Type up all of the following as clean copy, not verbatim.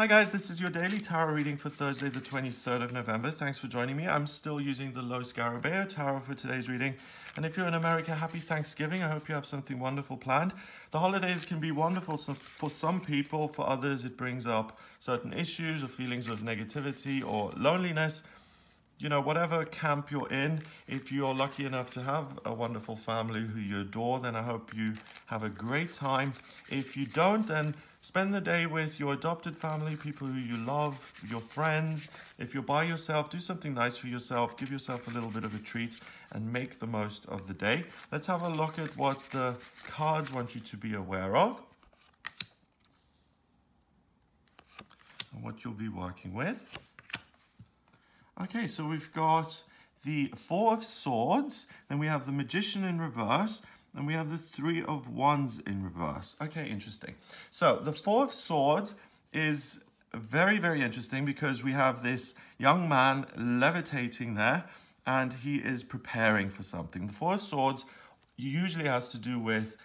Hi guys, this is your daily tarot reading for Thursday the 23rd of November. Thanks for joining me. I'm still using the Lo Scarabeo tarot for today's reading. And if you're in America, happy Thanksgiving. I hope you have something wonderful planned. The holidays can be wonderful for some people. For others, it brings up certain issues or feelings of negativity or loneliness. You know, whatever camp you're in, if you're lucky enough to have a wonderful family who you adore, then I hope you have a great time. If you don't, then spend the day with your adopted family, people who you love, your friends. If you're by yourself, do something nice for yourself. Give yourself a little bit of a treat and make the most of the day. Let's have a look at what the cards want you to be aware of and what you'll be working with. Okay, so we've got the Four of Swords, then we have the Magician in reverse, and we have the Three of Wands in reverse. Okay, interesting. So the Four of Swords is very, very interesting because we have this young man levitating there, and he is preparing for something. The Four of Swords usually has to do with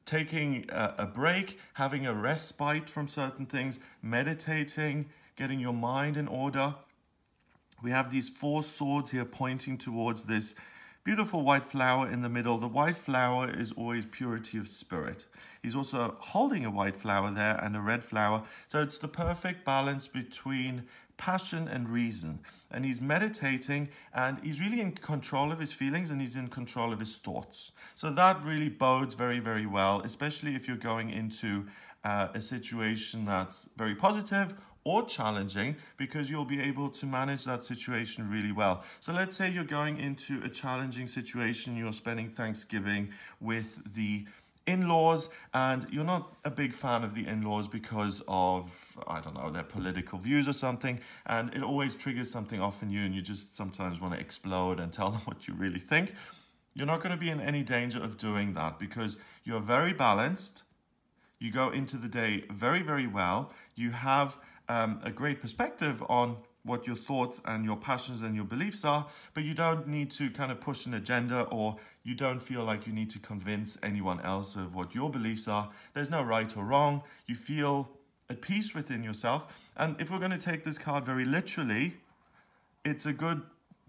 taking a break, having a respite from certain things, meditating, getting your mind in order. We have these four swords here pointing towards this beautiful white flower in the middle. The white flower is always purity of spirit. He's also holding a white flower there and a red flower. So it's the perfect balance between passion and reason. And he's meditating and he's really in control of his feelings and he's in control of his thoughts. So that really bodes very, very well, especially if you're going into a situation that's very positive or challenging, because you'll be able to manage that situation really well. So let's say you're going into a challenging situation, you're spending Thanksgiving with the in-laws and you're not a big fan of the in-laws because of, I don't know, their political views or something, and it always triggers something off in you and you just sometimes want to explode and tell them what you really think. You're not going to be in any danger of doing that because you're very balanced. You go into the day very, very well. You have a great perspective on what your thoughts and your passions and your beliefs are, but you don't need to kind of push an agenda, or you don't feel like you need to convince anyone else of what your beliefs are. There's no right or wrong. You feel at peace within yourself. And if we're going to take this card very literally, it's a good,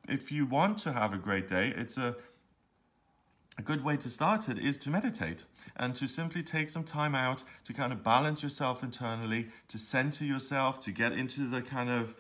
if you want to have a great day, it's a good way to start it is to meditate and to simply take some time out to kind of balance yourself internally, to center yourself, to get into the kind of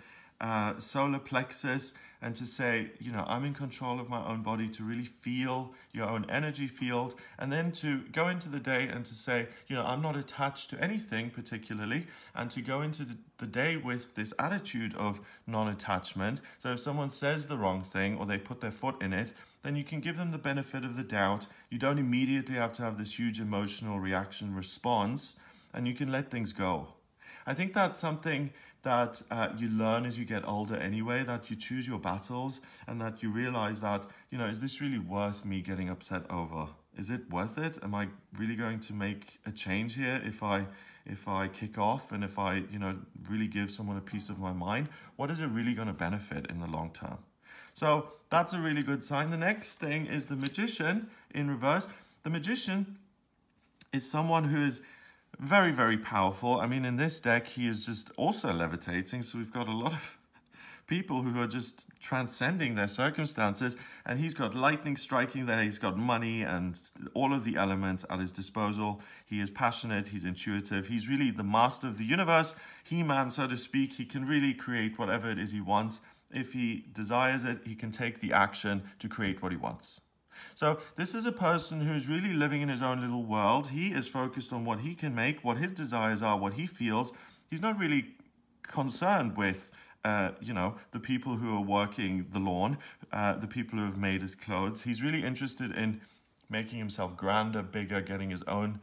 solar plexus and to say, you know, I'm in control of my own body, to really feel your own energy field, and then to go into the day and to say, you know, I'm not attached to anything particularly, and to go into the day with this attitude of non-attachment. So if someone says the wrong thing or they put their foot in it, then you can give them the benefit of the doubt. You don't immediately have to have this huge emotional reaction response, and you can let things go. I think that's something that you learn as you get older anyway, that you choose your battles and that you realize that, you know, is this really worth me getting upset over? Is it worth it? Am I really going to make a change here if I kick off and if I, you know, really give someone a piece of my mind? What is it really going to benefit in the long term? So that's a really good sign. The next thing is the Magician in reverse. The Magician is someone who is very, very powerful. I mean, in this deck, he is just also levitating. So we've got a lot of people who are just transcending their circumstances. And he's got lightning striking there. He's got money and all of the elements at his disposal. He is passionate. He's intuitive. He's really the master of the universe. He-Man, so to speak. He can really create whatever it is he wants. If he desires it, he can take the action to create what he wants. So this is a person who's really living in his own little world. He is focused on what he can make, what his desires are, what he feels. He's not really concerned with, you know, the people who are working the lawn, the people who have made his clothes. He's really interested in making himself grander, bigger, getting his own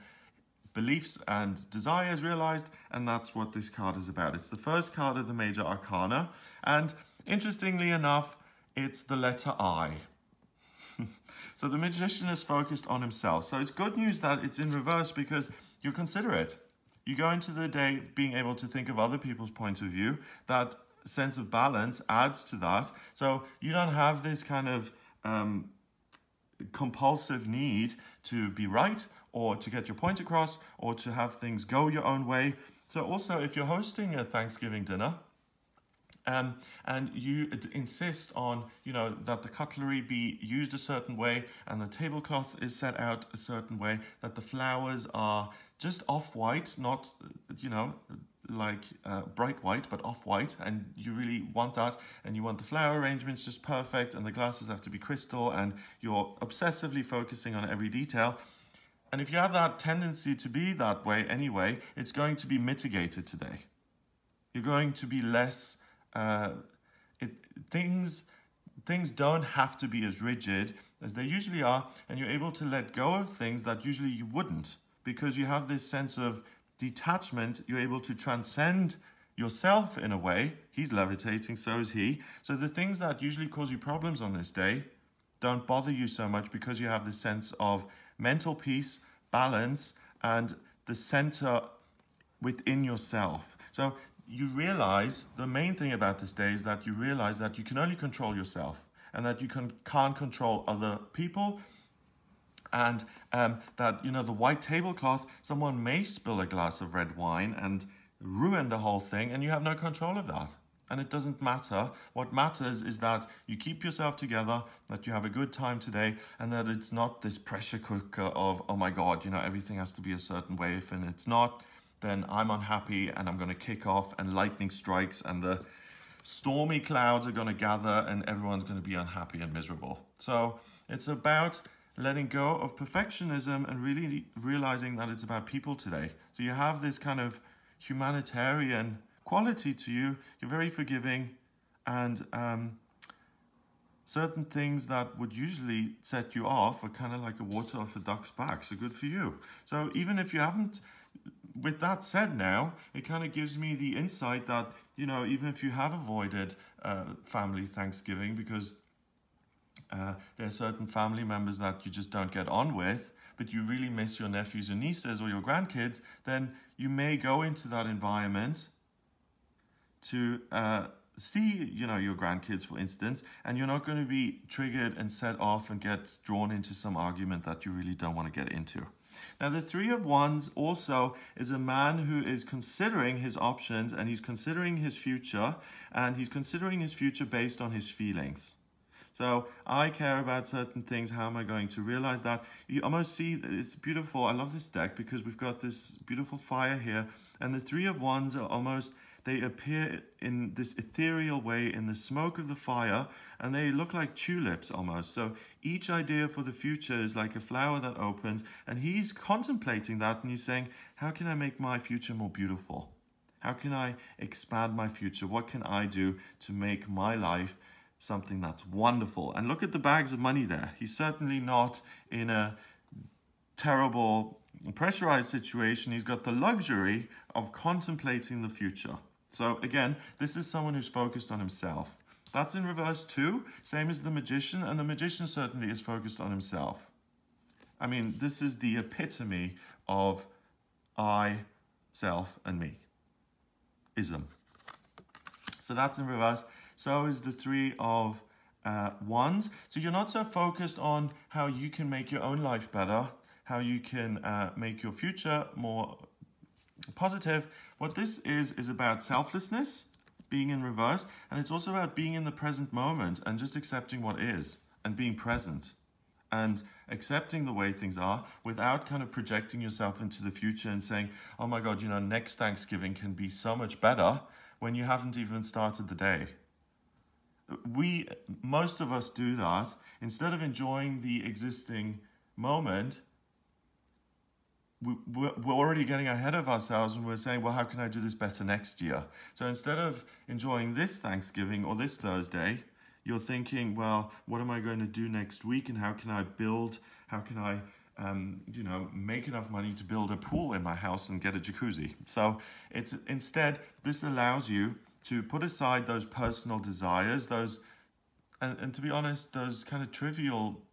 beliefs and desires realized, and that's what this card is about. It's the first card of the Major Arcana, and interestingly enough, it's the letter I. So the Magician is focused on himself. So it's good news that it's in reverse because you're considerate. You go into the day being able to think of other people's point of view. That sense of balance adds to that. So you don't have this kind of compulsive need to be right or to get your point across or to have things go your own way. So also, if you're hosting a Thanksgiving dinner, and you insist on, that the cutlery be used a certain way and the tablecloth is set out a certain way, that the flowers are just off-white, not, like bright white, but off-white, and you really want that, and you want the flower arrangements just perfect, and the glasses have to be crystal, and you're obsessively focusing on every detail. And if you have that tendency to be that way anyway, it's going to be mitigated today. You're going to be less... things don't have to be as rigid as they usually are, and you're able to let go of things that usually you wouldn't, because you have this sense of detachment. You're able to transcend yourself in a way. He's levitating, so is he. So the things that usually cause you problems on this day don't bother you so much, because you have this sense of mental peace, balance, and the center within yourself. So you realize, the main thing about this day is that you realize that you can only control yourself, and that you can't control other people, and that, the white tablecloth, someone may spill a glass of red wine and ruin the whole thing, and you have no control of that. And it doesn't matter. What matters is that you keep yourself together, that you have a good time today, and that it's not this pressure cooker of, oh my God, everything has to be a certain way. If it's not, then I'm unhappy and I'm going to kick off, and lightning strikes and the stormy clouds are going to gather and everyone's going to be unhappy and miserable. So it's about letting go of perfectionism and really realizing that it's about people today. So you have this kind of humanitarian quality to you. You're very forgiving, and certain things that would usually set you off are kind of like a water off a duck's back. So good for you. So even if you haven't... With that said now, it kind of gives me the insight that, even if you have avoided family Thanksgiving because there are certain family members that you just don't get on with, but you really miss your nephews and nieces or your grandkids, then you may go into that environment to see, your grandkids, for instance, and you're not going to be triggered and set off and get drawn into some argument that you really don't want to get into. Now, the Three of Wands also is a man who is considering his options, and he's considering his future, and he's considering his future based on his feelings. So I care about certain things. How am I going to realize that? You almost see, it's beautiful. I love this deck because we've got this beautiful fire here, and the Three of Wands are almost... They appear in this ethereal way in the smoke of the fire, and they look like tulips almost. So each idea for the future is like a flower that opens, and he's contemplating that, and he's saying, how can I make my future more beautiful? How can I expand my future? What can I do to make my life something that's wonderful? And look at the bags of money there. He's certainly not in a terrible pressurized situation. He's got the luxury of contemplating the future. So again, this is someone who's focused on himself. That's in reverse too, same as the Magician, and the Magician certainly is focused on himself. I mean, this is the epitome of I, self, and me. Ism. So that's in reverse. So is the Three of Wands. So you're not so focused on how you can make your own life better, how you can make your future more positive. What this is about selflessness, being in reverse, and it's also about being in the present moment and just accepting what is and being present and accepting the way things are without kind of projecting yourself into the future and saying, oh my God, next Thanksgiving can be so much better, when you haven't even started the day. Most of us do that. Instead of enjoying the existing moment, we're already getting ahead of ourselves, and we're saying, well, how can I do this better next year? So instead of enjoying this Thanksgiving or this Thursday, you're thinking, well, what am I going to do next week, and how can I build, how can I make enough money to build a pool in my house and get a jacuzzi? So it's instead, this allows you to put aside those personal desires, and to be honest, those kind of trivial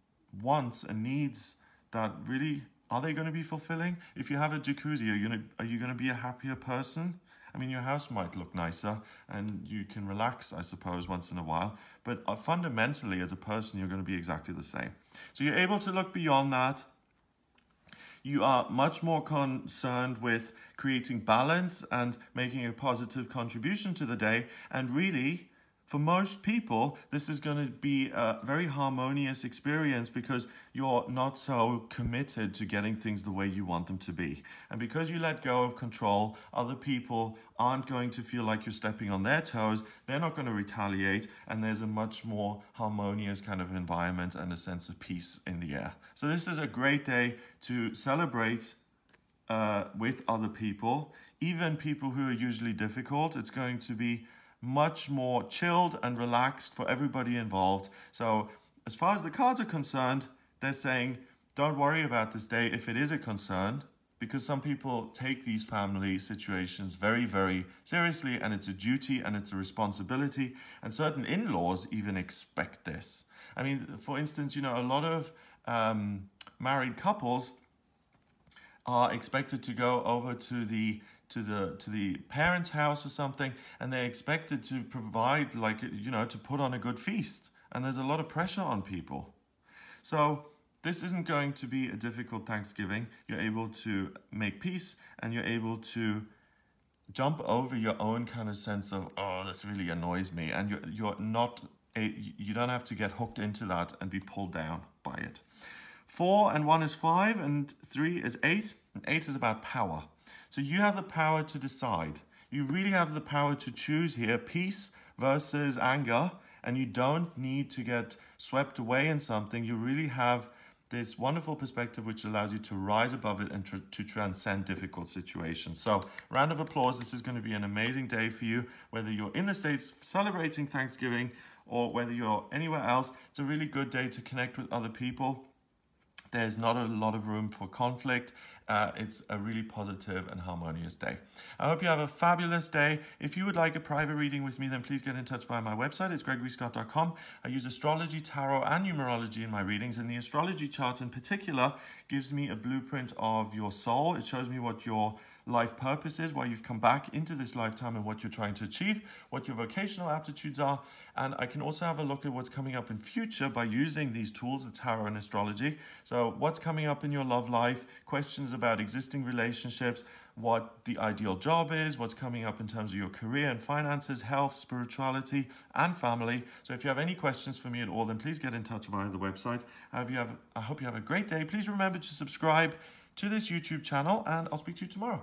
wants and needs that really... Are they going to be fulfilling? If you have a jacuzzi, are you going to be a happier person? I mean, your house might look nicer and you can relax, I suppose, once in a while. But fundamentally, as a person, you're going to be exactly the same. So you're able to look beyond that. You are much more concerned with creating balance and making a positive contribution to the day. And really, for most people, this is going to be a very harmonious experience because you're not so committed to getting things the way you want them to be. And because you let go of control, other people aren't going to feel like you're stepping on their toes. They're not going to retaliate, and there's a much more harmonious kind of environment and a sense of peace in the air. So this is a great day to celebrate with other people, even people who are usually difficult. It's going to be much more chilled and relaxed for everybody involved. So as far as the cards are concerned, they're saying, don't worry about this day if it is a concern, because some people take these family situations very, very seriously, and it's a duty and it's a responsibility, and certain in-laws even expect this. I mean, for instance, you know, a lot of married couples are expected to go over to the parents' house or something, and they're expected to provide, like, you know, to put on a good feast, and there's a lot of pressure on people. So this isn't going to be a difficult Thanksgiving. You're able to make peace, and you're able to jump over your own kind of sense of, oh, this really annoys me, and you don't have to get hooked into that and be pulled down by it. 4 and 1 is 5, and 3 is 8, and 8 is about power. So you have the power to decide. You really have the power to choose here, peace versus anger, and you don't need to get swept away in something. You really have this wonderful perspective which allows you to rise above it and to transcend difficult situations. So round of applause. This is going to be an amazing day for you, whether you're in the States celebrating Thanksgiving or whether you're anywhere else. It's a really good day to connect with other people. There's not a lot of room for conflict. It's a really positive and harmonious day. I hope you have a fabulous day. If you would like a private reading with me, then please get in touch via my website. It's gregoryscott.com. I use astrology, tarot, and numerology in my readings, and the astrology chart in particular gives me a blueprint of your soul. It shows me what your life purpose is, why you've come back into this lifetime and what you're trying to achieve, what your vocational aptitudes are. And I can also have a look at what's coming up in future by using these tools, the tarot and astrology. So what's coming up in your love life, questions about existing relationships, what the ideal job is, what's coming up in terms of your career and finances, health, spirituality, and family. So if you have any questions for me at all, then please get in touch via the website. I hope you have a great day. Please remember to subscribe to this YouTube channel, and I'll speak to you tomorrow.